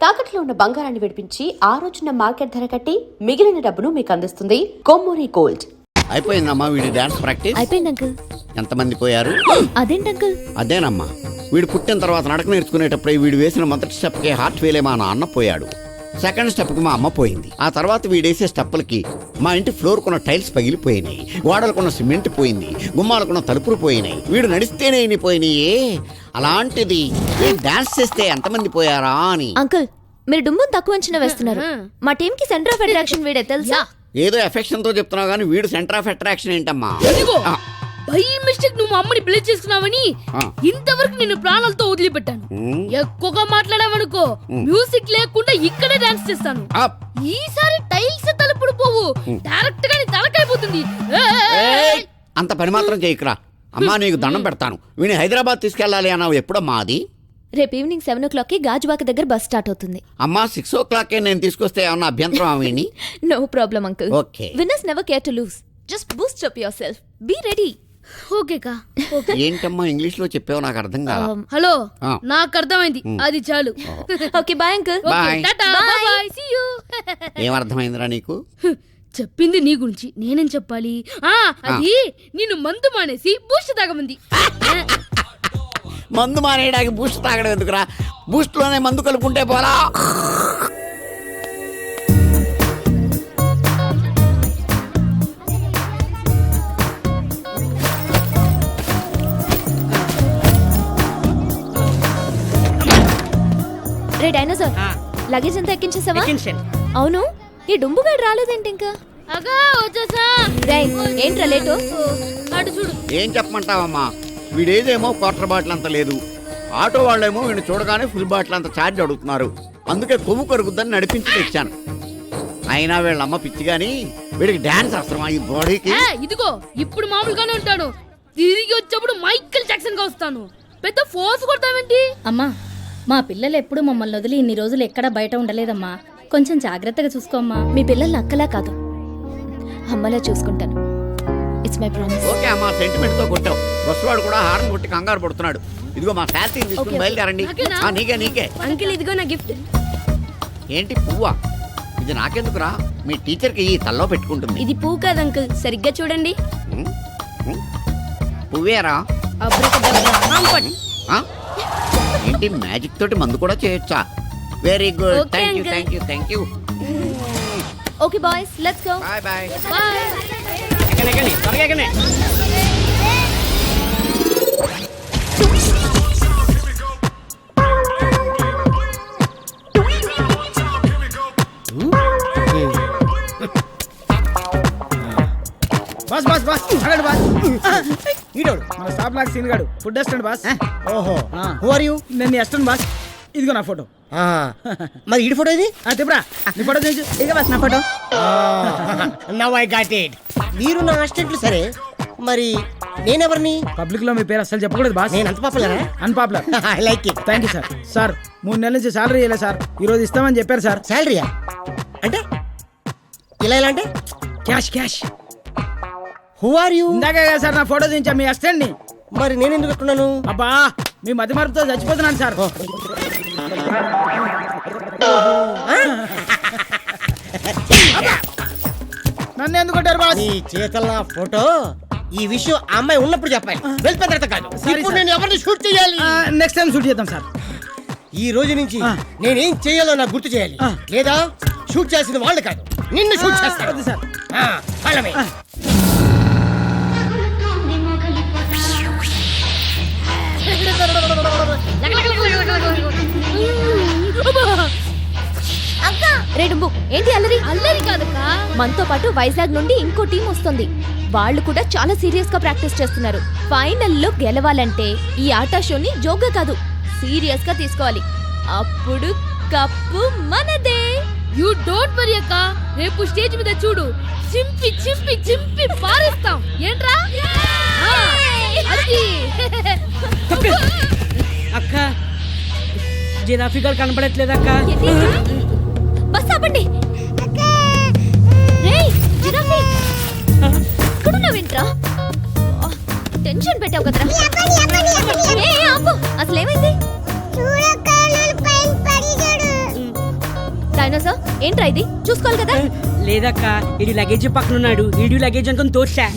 తాకట్లో ఉన్న బంగారాన్ని విడిపించి ఆ రోజున మార్కెట్ ధర కట్టి మిగిలిన డబ్బును మీకు అందిస్తుంది కొమ్మూరి గోల్డ్. అయిపోయిందమ్మా వీడి డాన్స్ ప్రాక్టీస్. అయిపోయింది అంకుల్. ఎంతమంది పోయారు? అదేంటి అంకుల్? అదేనమ్మా వీడు పుట్టిన తర్వాత నడక నేర్చుకునేటప్పుడు వీడు వేసిన మొదటి స్టెప్కి హార్ట్ ఫెయిల్ మా నాన్న పోయాడు. సెకండ్ స్టెప్కి మా అమ్మ పోయింది. ఆ తర్వాత వీడేసే స్టెప్పులకి మా ఇంటి ఫ్లోర్ కొన్న టైల్స్ పగిలిపోయినాయి, గోడలకున్న సిమెంట్ పోయింది, గుమ్మాలకున్న తలుపులు పోయినాయి, వీడు నడిస్తేనే ఇన్ని పోయినాయే. అలాంటిది వీడు డాన్స్ చేస్తే ఎంతమంది పోయారా అని. అంకుల్ మీరు డుమ్మును తక్కువ అంచనా వేస్తున్నారు. మా టీం కి సెంటర్ ఆఫ్ అట్రాక్షన్ వీడే తెలుసా? ఏదో ఎఫెక్షన్ తో చెప్తున్నావు కానీ వీడు సెంటర్ ఆఫ్ అట్రాక్షన్ ఏంటమ్మా? బై మిస్టేక్ నువ్వు మా అమ్మని పెళ్లి చేసుకున్నావని ఇంతవరకు నేను ప్రాణాలతో వదిలిపెట్టాను. ఎక్కువగా మాట్లాడావనుకో మ్యూజిక్ లేకుండా ఇక్కడే డాన్స్ చేస్తాను. ఈసారి టైల్స్ తలుపుడు పోవు, డైరెక్ట్ గా తలకైపోతుంది. అంత పని మాత్రం చేయకురా అమ్మా, నీకు దండం పెడతాను. వీని హైదరాబాద్ తీసుకెళ్ళాలి అన్నావు, ఎప్పుడమ్మా అది? రేపు ఈవినింగ్ 7 o'clock కి గాజువాక దగ్గర బస్ స్టార్ట్ అవుతుంది. అమ్మా 6 o'clock నేను తీసుకొస్తే ఏమన్నా అభ్యంతరం ఆమెని? No problem uncle. Okay. Winners never care to lose. Just boost up your self. Be ready. Okay కా. ఏంటమ్మా ఇంగ్లీష్ లో చెప్పావు, నాకు అర్థం కాదు. హలో నాకు అర్థమైంది, అది చాలు. Okay bye uncle. Bye. Tata bye see you. ఏమర్థమైందిరా నీకు? చెప్పింది నీ గురించి, నేనేం చెప్పాలి? అది నిన్ను మందు మానేసి బూస్ట్ తాగమంది. మందు మానేయడానికి బూస్ట్ తాగడం ఎందుకురా? బూస్ట్ లోనే మందు కలుపుకుంటే పోలా. రే డైనోసార్, లగేజ్ అంతా ఎక్కించేసావా? అవును, ఈ డుంబుగాడు రాలేదేంటి ఇంకా? అగా వచ్చేసా. రేయ్ ఏంట్రా లేటు? అటు చూడు. ఏం చెప్పమంటావమ్మా, వీడేదేమో క్వార్టర్ బాటిల్ అంత లేదు, ఆటో వాళ్ళేమో వీడిని చూడగానే ఫుల్ బాటిల్ అంత ఛార్జ్ అడుగుతున్నారు. అందుకే కొవ్వు కరుగుద్దని నడిపించి తెచ్చాను. అయినా వీళ్ళమ్మ పిచ్చి గాని వీడికి డాన్స్ అవసరమా ఈ బాడీకి? ఇదిగో ఇప్పుడు మామూలుగానే ఉంటాను, తిరిగి వచ్చేప్పుడు మైకేల్ జాక్సన్ గా వస్తాను. పెద్ద ఫోర్స్ కొడతావేంటి? అమ్మా మా పిల్లలు ఎప్పుడు మమ్మల్ని వదిలి ఇన్ని రోజులు ఎక్కడా బయట ఉండలేదమ్మా, కొంచెం జాగ్రత్తగా చూసుకోమ్మా. మీ పిల్లల్ని అక్కలా కాదు అమ్మలా చూసుకుంటాను. It's my promise. ఓకే అమ్మా, సెంటిమెంట్ తో కొట్టావు. బస్సువాడు కూడా హార్న్ కొట్టి కంగారు పడుతున్నాడు. ఇదిగో మా శాలరీని తీసుకుని బయలుదేరండి. నీకే అంకిల్ ఇదిగో నా గిఫ్ట్. ఏంటి పువ్వా? ఇది నాకెందుకురా? మీ టీచర్కి ఈ తల్లో పెట్టుకుంటుంది. ఇది పువ్వు కాదు అంకుల్, సరిగ్గా చూడండి. పువ్వేరా? ఏంటి మ్యాజిక్ తోటి మందు కూడా చేయొచ్చా? Very good, thank you thank you thank you. Okay boys, let's go. Bye bye. Boss boss boss అగండి బాస్. ఈడోడు మన స్టాప్ లాక్ సీన్ గాడు, ఫుడ్ అసిస్టెంట్ బాస్. ఓహో, హూ ఆర్ యు? నేను అసిస్టెంట్ బాస్. ఇదిగో నా ఫోటో. మరి ఈడి ఫోటో ఇది? తిప్పరా నీ ఫోటో తీసు. ఇక బాస్ నా photo. Now I got it. మీరు నా అసిస్టెంట్లు సరే, మరి నేనెవరిని? పబ్లిక్ లో మీ పేరు అసలు చెప్పకూడదు బాస్. నేను అంత పాపులరా? Unpopular. I like it. Thank you sir. Sir 3 నెలల నుంచి సాలరీ ఇవ్వలేదు సార్, ఈ రోజు ఇస్తామని చెప్పారు సార్. శాలరీయా? అంటే ఇలా ఎలా అంటే? Cash cash. Who are you? ఇందాకే కదా సార్ నా ఫోటో దించా మీ అసిస్టెంట్ ని. మరి నేను ఎందుకు ఎట్టున్నాను? అబ్బా మీ మతి మరుపుతో చచ్చిపోతున్నాను సార్. నన్ను ఎందుకు కొట్టారు బాస్? నీ చేతల నా ఫోటో ఈ విషయం ఆ అమ్మాయి ఉన్నప్పుడు చెప్పాలి, వెళ్ళిపోయిన తర్వాత కాదు. ఇప్పుడు నేను ఎవరిని షూట్ చేయాలి? నెక్స్ట్ టైం షూట్ చేద్దాం సార్. ఈ రోజు నుంచి నేనేం చేయాలో నాకు గుర్తు చేయాలి, లేదా షూట్ చేసిన వాళ్ళు కాదు నిన్ను షూట్ చేస్తాను సార్. వాళ్ళమే. రే డుంబు, ఏంటి అల్లరి? అల్లరి కాదక్క, మనతో పాటు వైజాగ్ నుండి ఇంకో టీం వస్తుంది. వాళ్ళు కూడా చాలా సీరియస్ గా ప్రాక్టీస్ చేస్తున్నారు. ఫైనల్ లో గెలవాలంటే ఈ ఆట షోని జోక్గా కాదు, సీరియస్ గా తీసుకోవాలి. అప్పుడు కప్పు మనదే. యూ డోంట్ వరీ అక్క, రేపు స్టేజ్ మీద చూడు, చింపి చింపి చింపి పారేస్తాం. ఏంట్రా అక్క జిరాఫీ గారు కనపడట్లేదక్క. బస్ ఆపండి. రేయ్ జిరాఫీ, ఇక్కడున్నావేంట్రా? టెన్షన్ పెట్టావు కదరా. అసలు ఏమైంది? డైనోసార్ ఏంట్రా ఇది చూసుకోవాలి కదా. లేదక్క ఇది లగేజ్ పక్కన ఉన్నాడు, వీడియో లగేజ్ అనుకుని తోస్తా.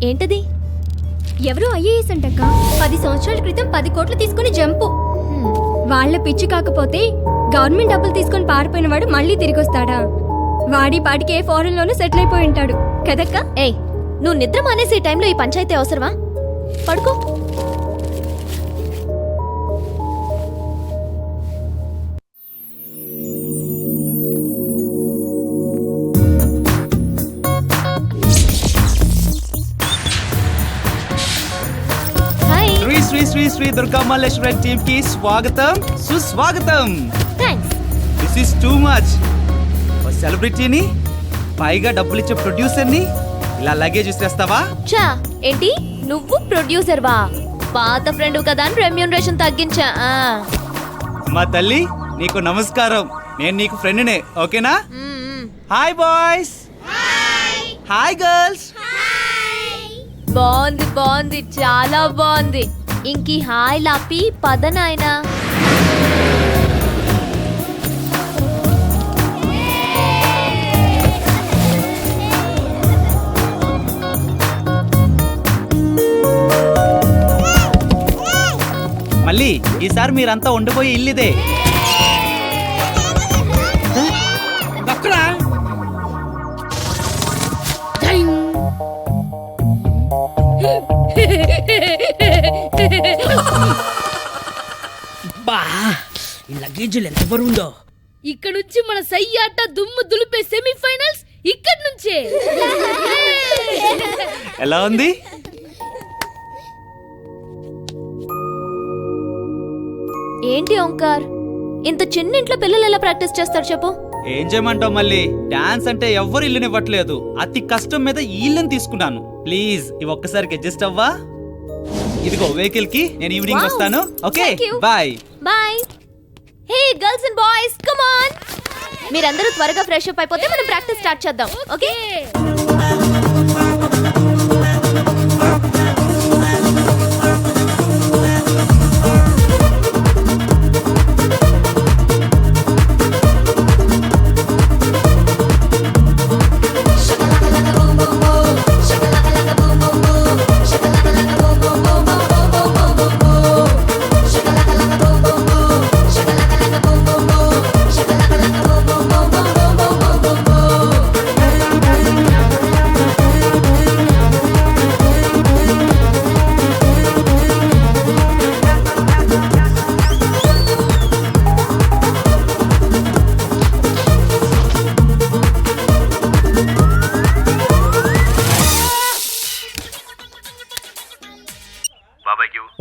ఏంటది? ఎవరు ఐఏఎస్ అంటక్క 10 సంవత్సరాల క్రితం 10 కోట్లు తీసుకుని జంపు. వాళ్ళ పిచ్చి కాకపోతే గవర్నమెంట్ డబ్బులు తీసుకొని పారిపోయిన వాడు మళ్ళీ తిరిగి వస్తాడా? వాడి పాటికి ఏ ఫారెన్ లోనూ సెటిల్ అయిపోయి ఉంటాడు కదక్క. ఏయ్, నువ్వు నిద్ర మానేసే టైంలో ఈ పంచాయతీ అవసరమా? పడుకో. హాయ్. శ్రీ శ్రీ శ్రీ శ్రీ దుర్గామల్లేశ్వర టీమ్ కి స్వాగతం సుస్వాగతం. Thanks. This is too much. ఒక సెలబ్రిటీని, పైగా డబ్బులు ఇచ్చే ప్రొడ్యూసర్ని ఇలా లగేజ్ ఇస్తావా? చా, ఏంటి నువ్వు ప్రొడ్యూసర్ వా? పాత ఫ్రెండ్ కదా అని రెమ్యూనరేషన్ తగ్గించా. మా తల్లి నీకు నమస్కారం. నేను నీకు ఫ్రెండ్నే, ఓకేనా? Hi boys. Hi girls. బాగుంది బాగుంది, చాలా బాగుంది. ఇంకి హాయ్ లాపి పద నాయనా. మళ్ళీ ఈసారి మీరంతా ఉండిపోయి ఇల్లుదే. దక్కరా బా, ఈ లగేజీలు ఎంత బరువుందో. ఇక్కడ నుంచి మన సయ్యాట దుమ్ము దులిపే సెమీఫైనల్స్ ఇక్కడ నుంచే. ఎలా ఉంది? ఏంటి ఓంకార్, ఇంత చిన్న ఇంట్లో పిల్లలు ఎలా ప్రాక్టీస్ చేస్తారు చెప్పు? ఏం చేయమంటావు మళ్ళీ? డాన్స్ అంటే ఎవ్వరు ఇల్లునివ్వట్లేదు. అతి కష్టం మీద ఈ ఇల్లుని తీసుకున్నాను. ప్లీజ్ ఇవి ఒక్కసారికి అడ్జస్ట్ అవ్వా. ఇదిగో వెహికల్ కి నేను ఈవినింగ్ Wow. వస్తాను. Okay Thank you. Bye. Bye. Hey girls and boys, come on. మీరందరూ త్వరగా ఫ్రెష్ అప్ అయిపోతే మనం ప్రాక్టీస్ స్టార్ట్ చేద్దాం. ఓకే?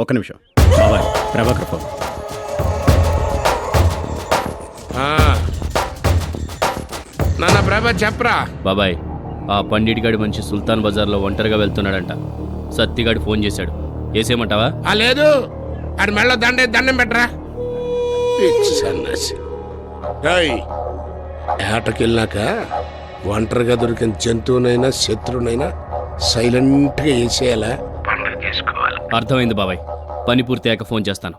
ఒక్క నిమిషం బాబాయ్, ప్రభాకర్ ఫోన్. నాన్న ప్రభా చెప్పరా. బాబాయ్, ఆ పండిటిగాడి మంచి సుల్తాన్ బజార్లో ఒంటరిగా వెళ్తున్నాడంట. సత్తిగాడు ఫోన్ చేశాడు. వేసేయమంటావా? లేదు, ఆడి మెళ్ళ దండం పెట్టరా. ఏటకెళ్ళాక ఒంటరిగా దొరికిన జంతువునైనా శత్రువునైనా సైలెంట్గా వేసేయాలా? పండుగ చేసుకోవాలి. అర్థమైంది బాబాయ్, పని పూర్తయ్యాక ఫోన్ చేస్తాను.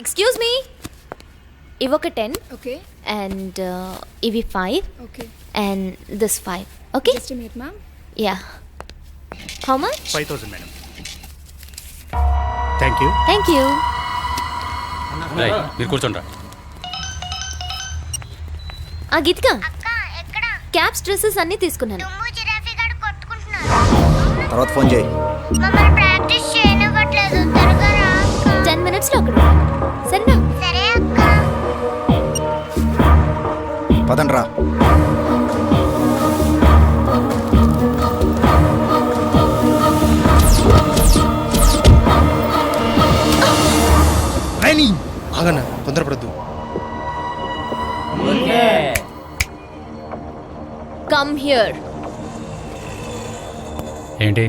ఎక్స్క్యూజ్ మీ, ఇవి ఒక 10. ఓకే అండ్ ఇవి 5. Okay and this 5. Okay? Just a minute ma'am. Yeah. How much? 5000 madam. Thank you. Thank you. మీరు కూర్చోండి. ఆ గీతిక, క్యాప్స్ డ్రెస్సెస్ అన్నీ తీసుకున్నాను. తర్వాత ఫోన్ చేయి. 10 minutes లో అక్కడ సరేనా? పదండ్రా. ఆగన్నా తొందరపడద్దు. Come here. ఏంటి?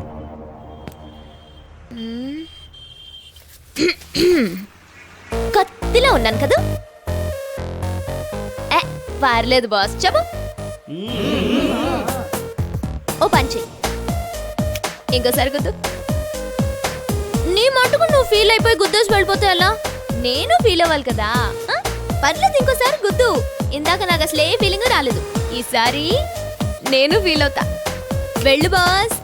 కత్తిలా ఉన్నాను కదా? పర్లేదు బాస్, చెప్పు. ఓ పంచి ఇంకోసారి గుద్దు. నీ మటుకు నువ్వు ఫీల్ అయిపోయి గుద్దేసి వెళ్ళిపోతే ఎలా? నేను ఫీల్ అవ్వాలి కదా. పర్లేదు, ఇంకోసారి గుద్దు. ఇందాక నాకు అసలు ఏ ఫీలింగ్ రాలేదు. ఈసారి నేను ఫీల్ అవుతా. వెళ్ళు బాస్.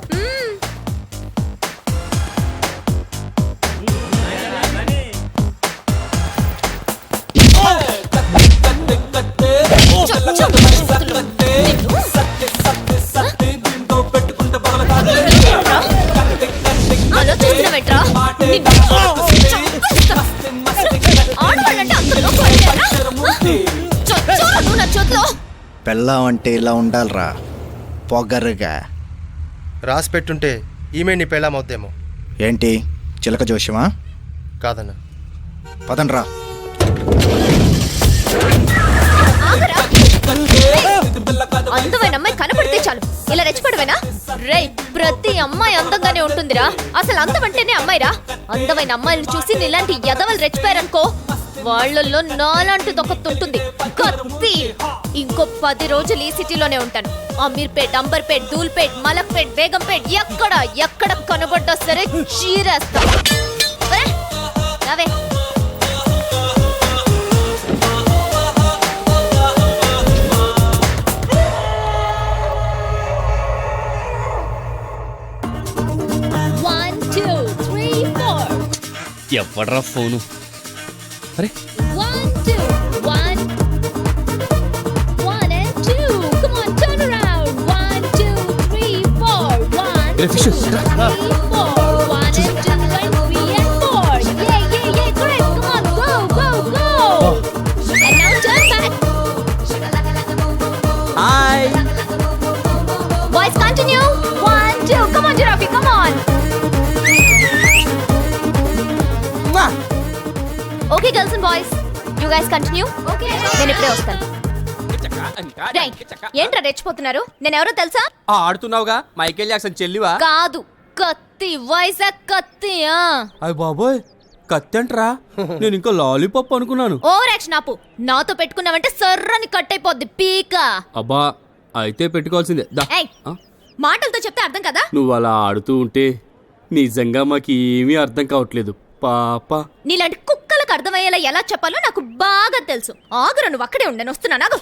పెళ్ళాం అంటే ఇలా ఉండాలిరా, పొగరుగా. రాసి పెట్టుంటే ఈమె నీ పెళ్ళామవుద్దేమో. ఏంటి చిలక జోష్యమా? కాదన్నా. పదండ్రా. అందమైన అమ్మాయి కనపడితే చాలు ఇలా రెచ్చిపడవేనా? రేయ్, ప్రతి అమ్మాయి అందంగానే ఉంటుందిరా. అసలు అందం అంటేనే అమ్మాయిరా. అందమైన అమ్మాయిలు చూసి నీలాంటి ఎదవలు రెచ్చిపోయారనుకో, వాళ్ళల్లో నాలాంటిది ఒకటి ఉంటుంది, కత్తి. ఇంకో 10 రోజులు ఈ సిటీలోనే ఉంటాను. అమీర్పేట్, అంబర్పేట్, ధూల్పేట్, మలక్పేట్, బేగంపేట్, ఎక్కడ కనబడ్డా సరే చీరేస్తా. రావే. ఎవడ్రా ఫోను? అరే 1 2 1 1 and 2. Come on, turn around. 1 2 3 4 1 2 3 4 1 and 2 and 3 and 4. Yeah, correct. Come on, go. And now turn back. Hi. Boys, continue. 1 2. Come on, Giraffe. Come on. Okay, girls and boys, you guys continue. Okay. నేను ఇప్పుడే వస్తాను. ఏంట్రా రెచ్చిపోతున్నారు? నేను ఎవరో తెలుసా? ఆడుతున్నావుగా, Michael Jackson చెల్లివా? కాదు, కత్తి, వైజాగ్ కత్తి. అయ్య బాబోయ్, కత్తంట్రా. నేను ఇంకా లాలీపాప్ అనుకున్నాను. ఓవర్ యాక్షన్ ఆపు. నాతో పెట్టుకున్నావంటే సర్రని కట్ అయిపోద్ది పీక. అబ్బా, అయితే పెట్టుకోవాల్సిందే. ఏయ్, మాటలతో చెప్తే అర్థం కదా? నువ్వు అలా ఆడుతూ ఉంటే నిజంగా మాకు ఏమీ అర్థం కావట్లేదు పాప. నీలాంటి కుక్కలకు అర్థమయ్యేలా ఎలా చెప్పాలో నాకు బాగా తెలుసు. ఆగురా, నువ్వు అక్కడే ఉండను, వస్తున్నాను. ఆగు.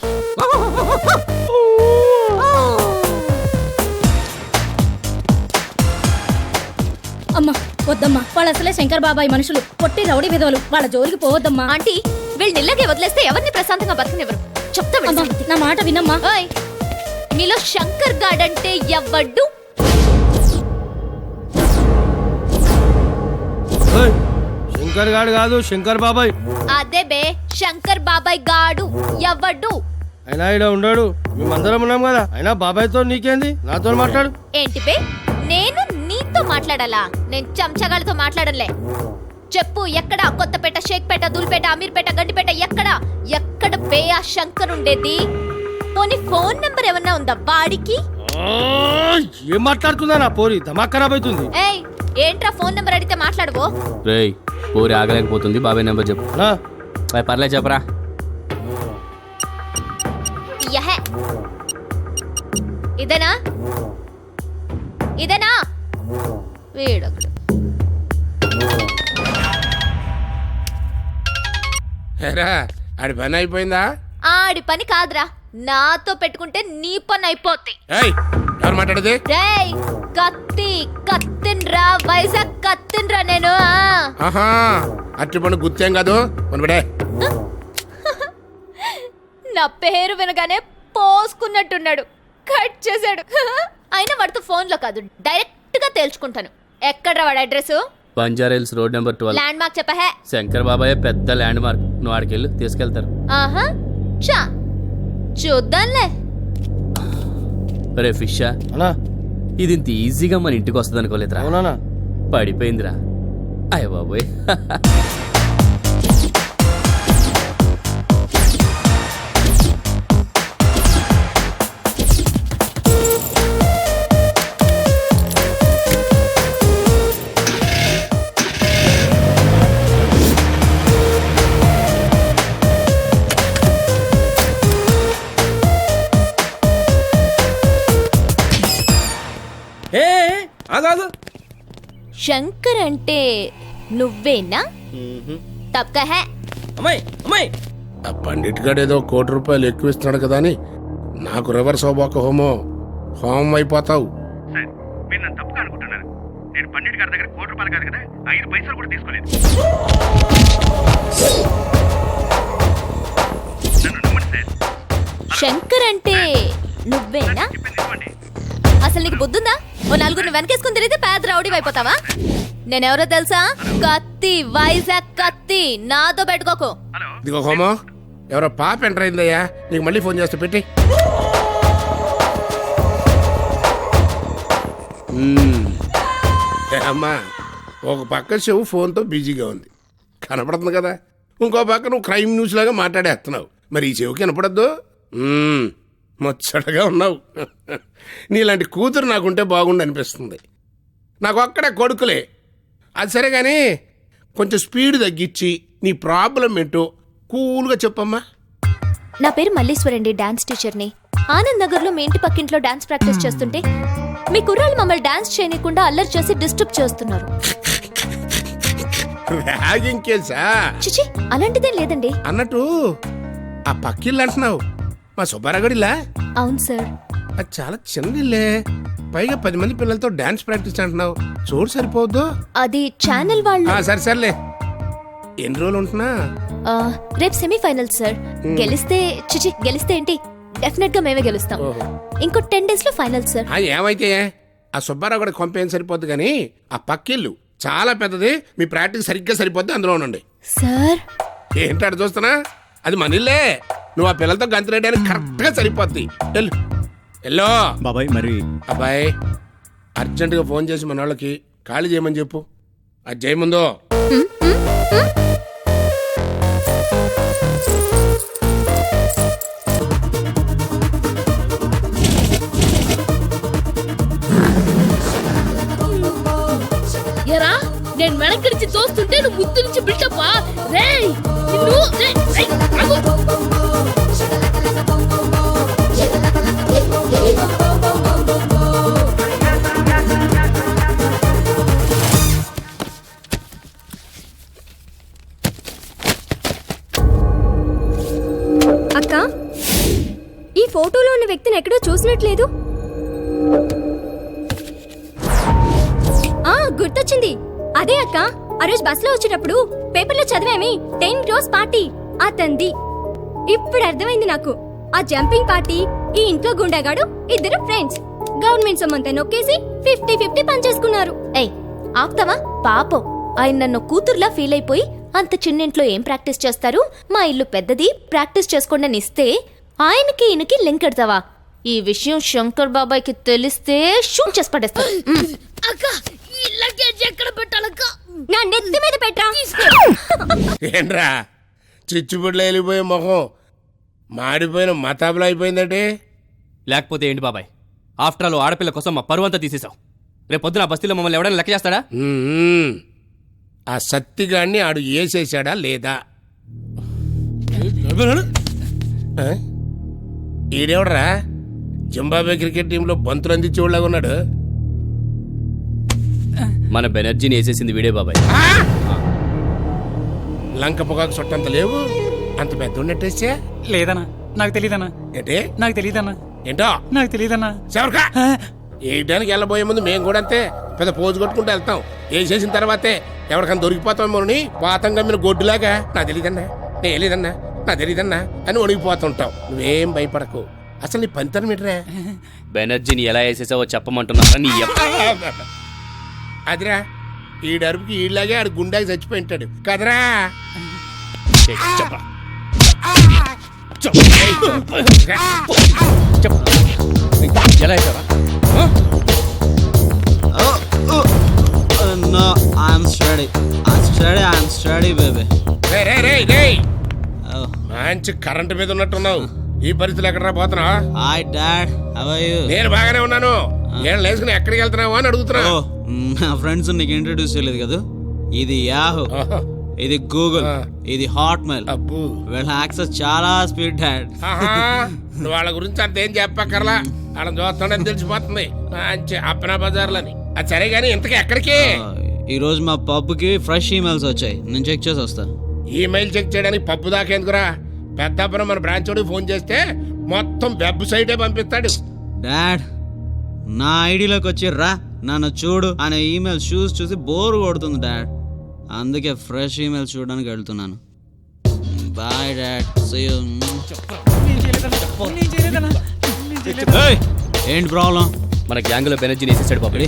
అమ్మా వద్దమ్మా, వాళ్ళు అసలే శంకర్ బాబాయ్ మనుషులు, పొట్టి రౌడీ విధవలు. వాళ్ళ జోలికి పోవద్దమ్మా. ఆంటీ, వీళ్ళని ఇలాగే వదిలేస్తే ఎవరిని ప్రశాంతంగా బతకనివ్వరు. చెప్తా అమ్మా, నా మాట వినమ్మా. ఓయ్, మీలో శంకర్ గాడ్ అంటే ఎవడ్డు? శంకర్ గాడు కాదు, శంకర్ బాబాయ్. అదే బే, శంకర్ బాబాయ్ గాడు ఎవడ్డు? అయినా ఇక్కడ ఉండడు, మేమందరం ఉన్నాం కదా. అయినా బాబాయ్తో నీకేంది, నాతో మాట్లాడు. ఏంటి బే, నేను నీతో మాట్లాడాలా? నేను చెంచగాళ్ళతో మాట్లాడలే. చెప్పు, ఎక్కడ? కొత్తపేట, షేక్పేట, దూల్పేట, అమీర్పేట, గండిపేట, ఎక్కడ బే ఆ శంకర్ ఉండేది? పోనీ ఫోన్ నెంబర్ ఏమన్నా ఉందా వాడికి? ఏం మాట్లాడుతుందా నా పోరి? ధమాక్ ఖరాబ్ అవుతుంది. ఏయ్, ఏంట్రా ఫోన్ నెంబర్ అడిగితే మాట్లాడవో? రేయ్, పోరి ఆగలేకపోతుంది, బాబాయ్ నెంబర్ చెప్పు. పర్లేదు చెప్పరా. యహే, ఇదేనా? వీడొకడు. ఆడి పని అయిపోయిందా? ఆడి పని కాదురా, నాతో పెట్టుకుంటే నీ పని అయిపోద్ది. ఎవరు మాట్లాడేది? రేయ్, కత్తిన్రా, వైజాగ్ కత్తిన్రా నేను. ఆహా, అట్టి పని గుర్తేం కాదు. నా పేరు వినగానే పోసుకున్నట్టున్నాడు, కట్ చేశాడు. అయినా వాడితో ఫోన్లో కాదు, డైరెక్ట్ గా తేల్చుకుంటాను. ఎక్కడ్రా వాడి address? Banjara Hills road number 12. Landmark చెప్పహే. శంకర్ బాబాయ్ పెద్ద ల్యాండ్ మార్క్. నువ్వు ఆడికి వెళ్ళు, తీసుకెళ్తారు. ఆహా, చూద్దాంలే. రే ఫిషా, ఇది ఇంత ఈజీగా మన ఇంటికి వస్తుంది అనుకోలేదురా. పడిపోయిందిరా. అయ్య బాబోయ్. శంకర్ అంటే నువ్వేనా? తప్పక హే. అమ్మాయి అమ్మాయి ఆ పండిట్ గారు ఏదో ₹1 ఎక్కువ ఇస్తున్నాడు కదా అని నాకు రివర్స్ అవ్వక హోమం అయిపోతావు. మీరు నన్ను తప్పుగా అనుకుంటున్నారు. నేను పండిట్ గారి దగ్గర ₹1 కాదు కదా, 5 పైసలు కూడా తీసుకోలేదు. నన్ను నమ్మండి సార్. శంకర్ అంటే నువ్వేనా? అసలు నీకు బుద్ధుందా? ఓ నలుగురిని వెనకేసుకుని తిరిగితే పేద రౌడీ అయిపోతావా? నేనెవరో తెలుసా? కత్తి, వైజాగ్ కత్తి. నాతో పెట్టుకోకు. ఇదిగో హోమం, ఎవరో పాప ఎంటర్ అయిందయ్యా, నీకు మళ్ళీ ఫోన్ చేస్తే పెట్టి. అమ్మా, ఒక పక్క చెవు ఫోన్తో బిజీగా ఉంది, కనపడుతుంది కదా. ఇంకో పక్క నువ్వు క్రైమ్ న్యూస్ లాగా మాట్లాడేస్తున్నావు. మరి ఈ చెవుకి కనపడద్దు? ముచ్చటగా ఉన్నావు. నీలాంటి కూతురు నాకుంటే బాగుండు అనిపిస్తుంది. నాకు ఒక్కడే కొడుకులే. అది సరే కానీ కొంచెం స్పీడ్ తగ్గించి నీ ప్రాబ్లం ఏంటో కూల్గా చెప్పమ్మా. నా పేరు మల్లీశ్వరండి, డాన్స్ టీచర్ని. ఆనంద్ నగర్ లో మీ ఇంటి పక్కింట్లో డాన్స్ ప్రాక్టీస్ చేస్తుంటే మీ కుర్రాళ్ళు మమ్మల్ని డాన్స్ చేయనీయకుండా అల్లరి చేసి డిస్టర్బ్ చేస్తున్నారు. ర్యాగింగ్ కేసా? చిచి, అలాంటిదేం లేదండి. అన్నట్టు ఆ పక్కిల్లు అంటున్నావు, మా సుబ్బారాగడిలా? అవును సార్. అది చాలా చిన్నదిల్లే, పైగా 10 మంది పిల్లలతో డాన్స్ ప్రాక్టీస్ అంటున్నావు. చూడు సరిపోవద్దు. అది ఛానల్ వాళ్ళు. సరే సర్లే. ఎన్ని రోజులు ఉంటున్నా? రేపు సెమీఫైనల్ సార్. గెలిస్తే ఏంటి, డెఫినెట్ గా మేమే గెలుస్తాం. ఇంకో 10 days లో ఫైనల్ సార్. ఏమైతే ఆ సుబ్బారావు కూడా కొంపేం సరిపోద్దు కానీ ఆ పక్కిల్లు చాలా పెద్దది, మీ ప్రాక్టీస్ సరిగ్గా సరిపోద్ది, అందులో ఉండండి. సార్ ఏంటాడు చూస్తున్నా? అది మనిల్లే. నువ్వు ఆ పిల్లలతో గంతులేయడానికి కరెక్ట్ గా సరిపోద్ది. ఎల్లో బాబాయ్, మరి అబ్బాయి అర్జెంటుగా ఫోన్ చేసి మన వాళ్ళకి ఖాళీ చేయమని చెప్పు. అది చేయముందో ఎరా, నేను వెనకడిచి తోస్తుంటే నువ్వు ముద్దు నుంచి బిల్డప్పా? రేయ్ నిన్ను, రేయ్ ఆగు. అక్క, ఈ ఫోటోలో ఉన్న వ్యక్తిని ఎక్కడో చూసినట్లేదు. గుర్తొచ్చింది. అదే అక్క, ఆ రోజు బస్ లో వచ్చేటప్పుడు పేపర్లో చదివామి 10 crores పార్టీ అతంది. ఇప్పుడు అర్థమైంది నాకు. ఆ జంపింగ్ పార్టీ ఈ ఇంట్లో గుండాగాడు, ఇద్దరు ఫ్రెండ్స్. గవర్నమెంట్ సొమ్మంతా నొక్కేసి 50-50 పనిచేసుకున్నారు. ఏయ్ ఆపుతావా? పాపం, ఆయన నన్ను కూతుర్లా ఫీల్ అయిపోయి అంత చిన్నింట్లో ఏం ప్రాక్టీస్ చేస్తారు, మా ఇల్లు పెద్దది, ప్రాక్టీస్ చేసుకోండి అని ఇస్తే ఆయనకి ఈయనకి లింక్ ఎడతావా? ఈ విషయం శంకర్ బాబాయ్కి తెలిస్తే షూట్ చేసి పడేస్తారు. అక్క, ఈ లగేజ్ ఎక్కడ పెట్టాలక్క? నా నెత్తి మీద పెట్టా. ఏంట్రా చిచ్చుబుడ్లు వెళ్ళిపోయే మొహం మాడిపోయిన మతాబులు అయిపోయిందంటే? లేకపోతే ఏంటి బాబాయ్, ఆఫ్టర్ ఆల్ ఆడపిల్ల కోసం మా పరువు అంతా తీసేసాం. రేపు పొద్దున బస్తీలో మమ్మల్ని ఎవడైనా లెక్క చేస్తాడా? ఆ సత్తిగాడిని ఆడు వేసేసాడా లేదా? ఈడెవడరా జింబాబే క్రికెట్ టీంలో బంతులు అందించేవాళ్ళగా ఉన్నాడు? మన బెనర్జీని వేసేసింది వీడే బాబాయ్. లంక పొగాకు చుట్టంత లేవు, అంత పెద్ద ఉన్నట్టేసా? లేదన్నా, నాకు తెలీదన్నా. ఏంటి? నాకు తెలీదన్నా. ఏంటో నాకు తెలీదన్నా. ఎవరికా వేయడానికి వెళ్ళబోయే ముందు మేము కూడా అంతే పెద్ద పోజు కొట్టుకుంటూ వెళ్తాం. వేసేసిన తర్వాతే ఎవరికైనా దొరికిపోతామోని పాతం గమ్మిన గొడ్డులాగా నా తెలీదన్నా, నేను వెళ్ళేదన్నా, నా తెలీదన్నా అని వణిగిపోతుంటావు. నువ్వేం భయపడకు. అసలు నీ పంతరం ఏంట్రా? బెనర్జీని ఎలా వేసేసావో చెప్పమంటున్నారా? నీ అదిరా, ఈడు అరుపుకి ఈలాగే ఆడు గుండాకి చచ్చిపోయింటాడు కదరా. ఎలా వేసావా? No, I'm steady. I'm steady, baby. మంచి కరెంట్ మీద ఉన్నట్టున్నావు. ఈ పరిస్థితులు ఎక్కడరా పోతున్నావా? Hi, Dad. How are you? నేను బాగానే ఉన్నాను. ఏళ్ళు వేసుకుని ఎక్కడికి వెళ్తున్నావా అని అడుగుతున్నా. నా ఫ్రెండ్స్ నీకు ఇంట్రడ్యూస్ చేయలేదు కదా. ఇది యాహూ, ఇది గూగుల్, ఇది హాట్మెయిల్. వీళ్ళ యాక్సెస్ చాలా స్పీడ్, డాడ్. నువ్వు వాళ్ళ గురించి అంతేం చెప్పక్కర్లా, వాళ్ళని చూస్తాడని తెలిసిపోతుంది. మంచి అప్పనా బజార్లని. అది సరే గానీ ఇంతకీ ఎక్కడికి? ఈరోజు మా పబ్కి ఫ్రెష్ ఈమెయిల్స్ వచ్చాయి, నేను చెక్ చేసి వస్తా. ఈమెయిల్ చెక్ చేయడానికి పప్పు దాకేందుకురా? పెద్దప్పుడు మన బ్రాంచ్ ఫోన్ చేస్తే మొత్తం వెబ్సైటే పంపిస్తాడు. డాడ్, నా ఐడిలోకి వచ్చి రా నన్ను చూడు అనే ఈమెయిల్ చూసి బోర్ కొడుతుంది డాడ్. అందుకే ఫ్రెష్ ఈమెయిల్ చూడడానికి వెళ్తున్నాను. Bye dad, see you. ఏంటి ప్రాబ్లం? మన గ్యాంగ్లో బెనర్జీని వేసేసాడు బాబు.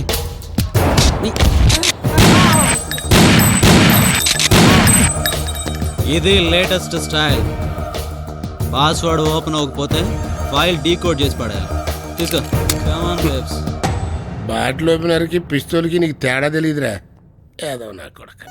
ఇది లేటెస్ట్ స్టైల్. పాస్వర్డ్ ఓపెన్ అవ్వకపోతే ఫైల్ డీకోడ్ చేసి పడాలి. తీసుకో. Come on babes. బాటిల్ ఓపెనర్కి పిస్తోల్కి నీకు తేడా తెలియదురా. ఏదో నా కొడుకు.